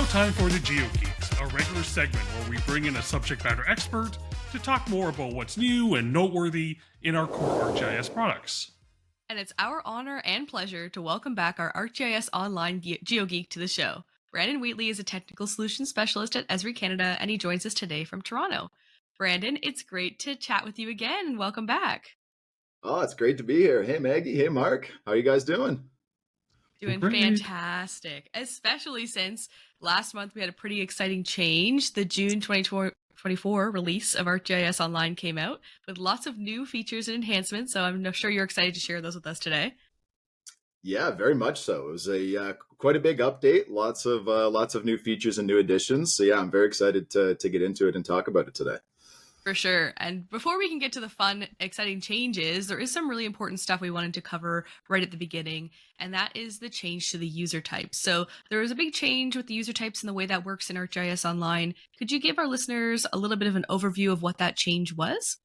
time for the GeoGeeks, a regular segment where we bring in a subject matter expert to talk more about what's new and noteworthy in our core ArcGIS products. And it's our honor and pleasure to welcome back our ArcGIS Online GeoGeek to the show. Brandon Wheatley is a technical solutions specialist at Esri Canada, and he joins us today from Toronto. Brandon, it's great to chat with you again. Welcome back. Oh, it's great to be here. Hey, Maggie. Hey, Mark. How are you guys doing? Doing Great. fantastic, especially since last month we had a pretty exciting change. The June 2024 release of ArcGIS Online came out with lots of new features and enhancements, so I'm sure you're excited to share those with us today. Yeah, very much so. It was a quite a big update. Lots of new features and new additions. So yeah, I'm very excited to get into it and talk about it today. For sure. And before we can get to the fun, exciting changes, there is some really important stuff we wanted to cover right at the beginning, and that is the change to the user types. So there was a big change with the user types and the way that works in ArcGIS Online. Could you give our listeners a little bit of an overview of what that change was?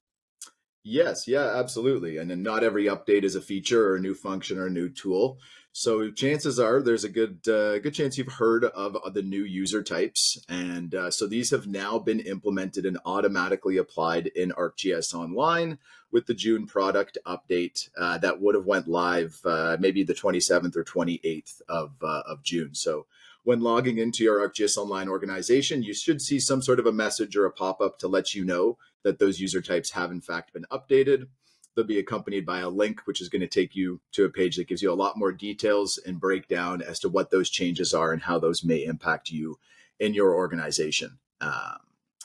Yes, yeah, absolutely. And then not every update is a feature or a new function or a new tool. So chances are there's a good chance you've heard of the new user types, and so these have now been implemented and automatically applied in ArcGIS Online with the June product update that would have went live maybe the 27th or 28th of June. So when logging into your ArcGIS Online organization, you should see some sort of a message or a pop-up to let you know that those user types have in fact been updated. They'll be accompanied by a link, which is going to take you to a page that gives you a lot more details and breakdown as to what those changes are and how those may impact you in your organization.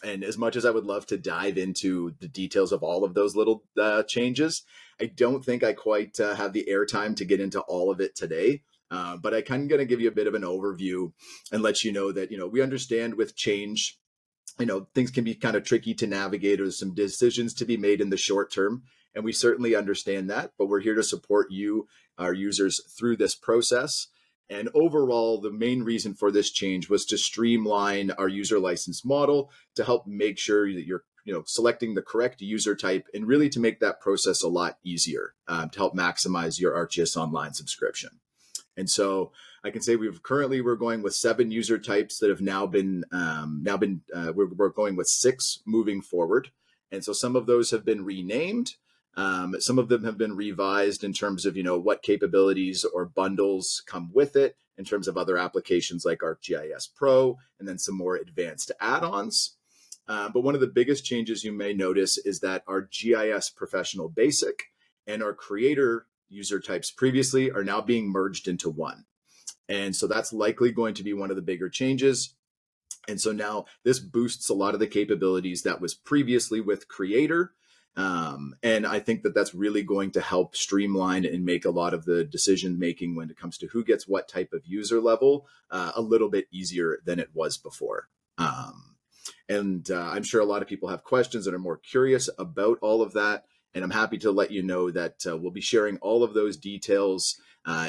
And as much as I would love to dive into the details of all of those little changes, I don't think I quite have the airtime to get into all of it today. But I kind of going to give you a bit of an overview and let you know that, we understand with change, things can be kind of tricky to navigate, or there's some decisions to be made in the short term. And we certainly understand that, but we're here to support you, our users, through this process. And overall, the main reason for this change was to streamline our user license model to help make sure that you're selecting the correct user type, and really to make that process a lot easier to help maximize your ArcGIS Online subscription. And so I can say we're going with 7 user types that have we're going with 6 moving forward. And so some of those have been renamed. Some of them have been revised in terms of, what capabilities or bundles come with it in terms of other applications like ArcGIS Pro, and then some more advanced add-ons. But one of the biggest changes you may notice is that our GIS Professional Basic and our Creator user types previously are now being merged into one. And so that's likely going to be one of the bigger changes. And so now this boosts a lot of the capabilities that was previously with Creator. And I think that that's really going to help streamline and make a lot of the decision making when it comes to who gets what type of user level a little bit easier than it was before. And I'm sure a lot of people have questions and are more curious about all of that. And I'm happy to let you know that we'll be sharing all of those details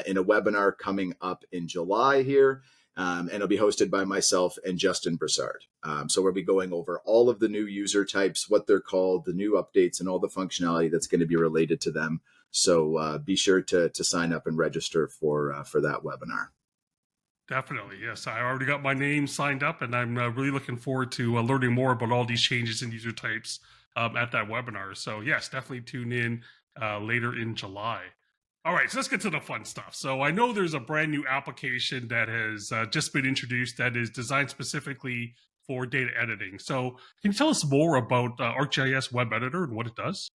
in a webinar coming up in July here. And it'll be hosted by myself and Justin Broussard. So we'll be going over all of the new user types, what they're called, the new updates, and all the functionality that's going to be related to them. So be sure to sign up and register for that webinar. Definitely, yes. I already got my name signed up, and I'm really looking forward to learning more about all these changes in user types at that webinar. So yes, definitely tune in later in July. All right, so let's get to the fun stuff. So I know there's a brand new application that has just been introduced that is designed specifically for data editing. So can you tell us more about ArcGIS Web Editor and what it does?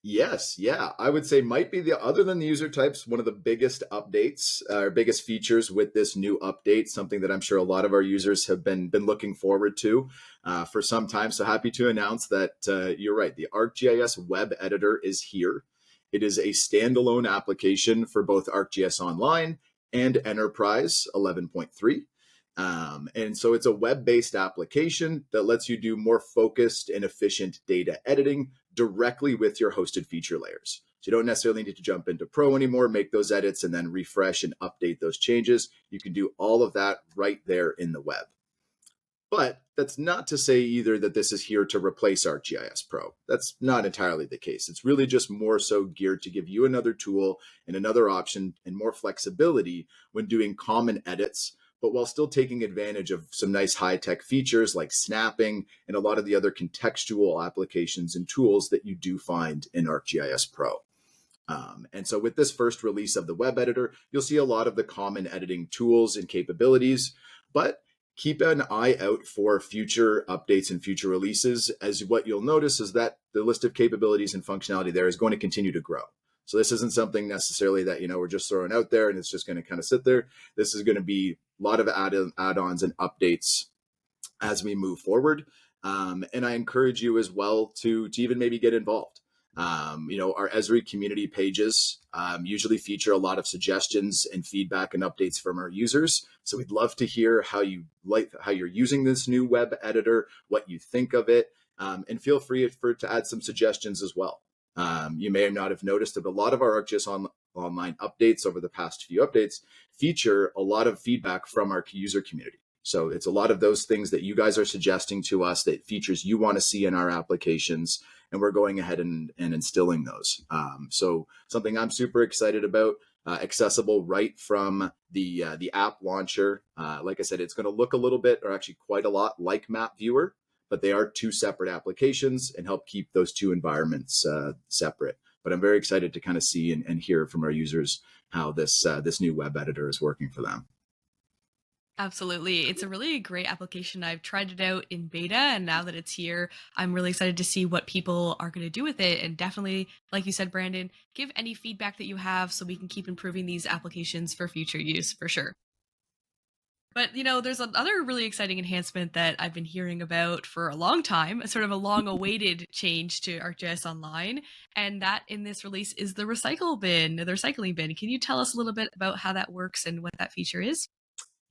Yes, yeah, I would say might be other than the user types, one of the biggest updates or biggest features with this new update, something that I'm sure a lot of our users have been looking forward to for some time. So happy to announce that you're right, the ArcGIS Web Editor is here. It is a standalone application for both ArcGIS Online and Enterprise 11.3. And so it's a web-based application that lets you do more focused and efficient data editing directly with your hosted feature layers. So you don't necessarily need to jump into Pro anymore, make those edits, and then refresh and update those changes. You can do all of that right there in the web. But that's not to say either that this is here to replace ArcGIS Pro. That's not entirely the case. It's really just more so geared to give you another tool and another option and more flexibility when doing common edits, but while still taking advantage of some nice high-tech features like snapping and a lot of the other contextual applications and tools that you do find in ArcGIS Pro. And so with this first release of the web editor, you'll see a lot of the common editing tools and capabilities, but keep an eye out for future updates and future releases, as what you'll notice is that the list of capabilities and functionality there is going to continue to grow. So this isn't something necessarily that, we're just throwing out there and it's just going to kind of sit there. This is going to be a lot of add-ons and updates as we move forward. And I encourage you as well to even maybe get involved. Our Esri community pages usually feature a lot of suggestions and feedback and updates from our users. So we'd love to hear how you're using this new web editor, what you think of it, and feel free to add some suggestions as well. You may not have noticed that a lot of our ArcGIS Online updates over the past few updates feature a lot of feedback from our user community. So it's a lot of those things that you guys are suggesting to us, that features you want to see in our applications, and we're going ahead and instilling those. So something I'm super excited about, accessible right from the app launcher. Like I said, it's going to look a little bit, or actually quite a lot, like Map Viewer, but they are two separate applications and help keep those two environments separate. But I'm very excited to kind of see and hear from our users how this new web editor is working for them. Absolutely. It's a really great application. I've tried it out in beta, and now that it's here, I'm really excited to see what people are going to do with it. And definitely, like you said, Brandon, give any feedback that you have so we can keep improving these applications for future use for sure. But, there's another really exciting enhancement that I've been hearing about for a long time, sort of a long awaited change to ArcGIS Online. And that in this release is the recycling bin. Can you tell us a little bit about how that works and what that feature is?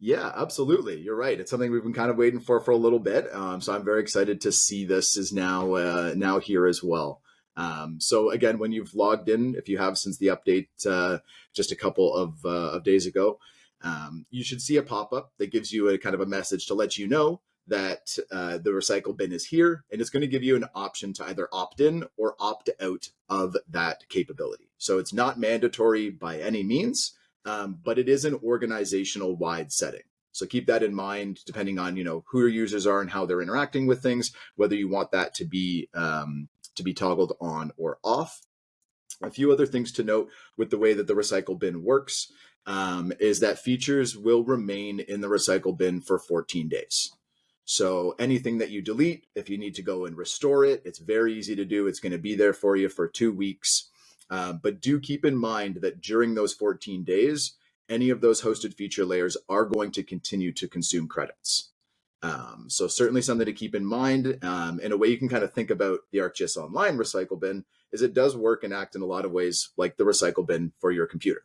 Yeah, absolutely. You're right. It's something we've been kind of waiting for a little bit. So I'm very excited to see this is now here as well. So again, when you've logged in, if you have since the update just a couple of days ago, you should see a pop-up that gives you a kind of a message to let you know that the recycle bin is here, and it's going to give you an option to either opt in or opt out of that capability. So it's not mandatory by any means. But it is an organizational wide setting. So keep that in mind, depending on, who your users are and how they're interacting with things, whether you want that to be toggled on or off. A few other things to note with the way that the recycle bin works is that features will remain in the recycle bin for 14 days. So anything that you delete, if you need to go and restore it, it's very easy to do. It's going to be there for you for 2 weeks. But do keep in mind that during those 14 days, any of those hosted feature layers are going to continue to consume credits. So certainly something to keep in mind. In a way you can kind of think about the ArcGIS Online recycle bin is it does work and act in a lot of ways like the recycle bin for your computer,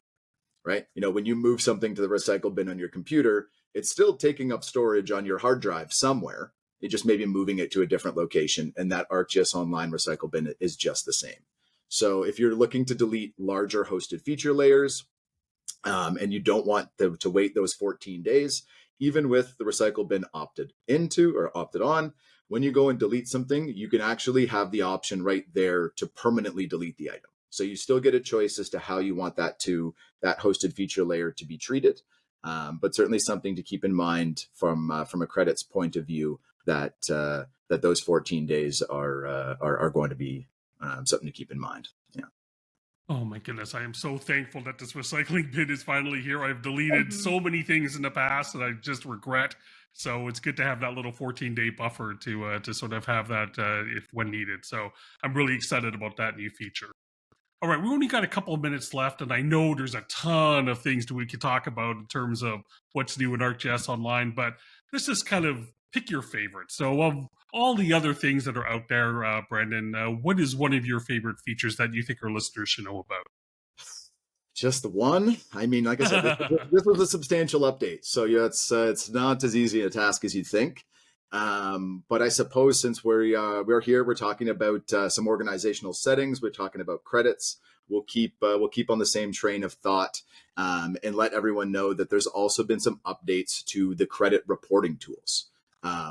right? When you move something to the recycle bin on your computer, it's still taking up storage on your hard drive somewhere. It just may be moving it to a different location, and that ArcGIS Online recycle bin is just the same. So if you're looking to delete larger hosted feature layers and you don't want to wait those 14 days, even with the recycle bin opted into or opted on, when you go and delete something, you can actually have the option right there to permanently delete the item. So you still get a choice as to how you want that hosted feature layer to be treated. But certainly something to keep in mind from a credits point of view that those 14 days are going to be something to keep in mind. Yeah. Oh my goodness, I am so thankful that this recycling bin is finally here. I've deleted so many things in the past that I just regret. So it's good to have that little 14-day buffer to sort of have that if when needed. So I'm really excited about that new feature. All right, we only got a couple of minutes left, and I know there's a ton of things that we could talk about in terms of what's new in ArcGIS Online, but let's just kind of pick your favorite. So of all the other things that are out there, Brandon, what is one of your favorite features that you think our listeners should know about? Just the one? I mean, like I said, this was a substantial update. So yeah, it's not as easy a task as you'd think. But I suppose since we're here, we're talking about some organizational settings. We're talking about credits. We'll keep on the same train of thought and let everyone know that there's also been some updates to the credit reporting tools.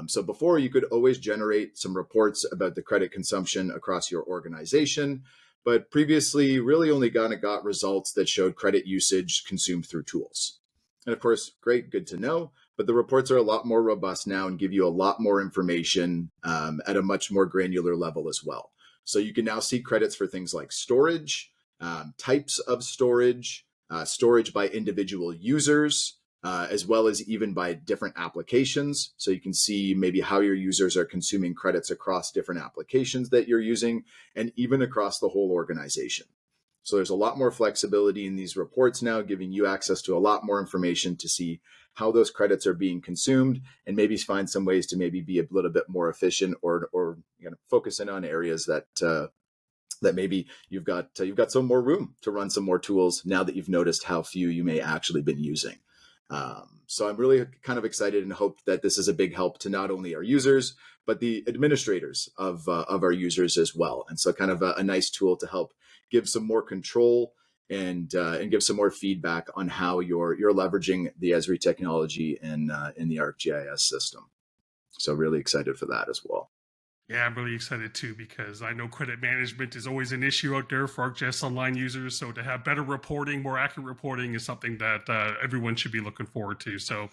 So before, you could always generate some reports about the credit consumption across your organization, but previously really only got results that showed credit usage consumed through tools. And of course, great, good to know. but the reports are a lot more robust now and give you a lot more information at a much more granular level as well. So you can now see credits for things like storage, types of storage, storage by individual users, as well as even by different applications. So you can see maybe how your users are consuming credits across different applications that you're using, and even across the whole organization. So there's a lot more flexibility in these reports now, giving you access to a lot more information to see how those credits are being consumed, and maybe find some ways to maybe be a little bit more efficient, or focus in on areas that that maybe you've got some more room to run some more tools now that you've noticed how few you may actually been using. So I'm really kind of excited and hope that this is a big help to not only our users, but the administrators of our users as well. And so kind of a nice tool to help give some more control and give some more feedback on how you're leveraging the Esri technology in the ArcGIS system. So really excited for that as well. Yeah, I'm really excited too, because I know credit management is always an issue out there for ArcGIS Online users. So to have better reporting, more accurate reporting is something that everyone should be looking forward to. So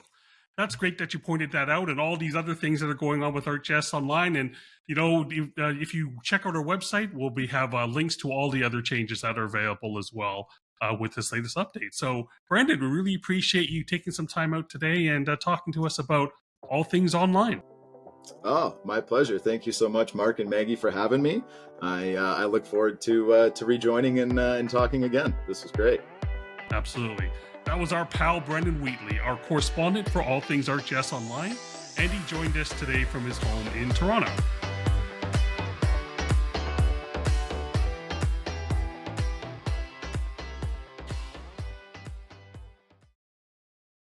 that's great that you pointed that out, and all these other things that are going on with ArcGIS Online. And, if you check out our website, we'll have links to all the other changes that are available as well with this latest update. So, Brandon, we really appreciate you taking some time out today and talking to us about all things online. Oh, my pleasure. Thank you so much, Mark and Maggie, for having me. I look forward to rejoining and talking again. This was great. Absolutely. That was our pal, Brandon Wheatley, our correspondent for all things ArcGIS Online, and he joined us today from his home in Toronto.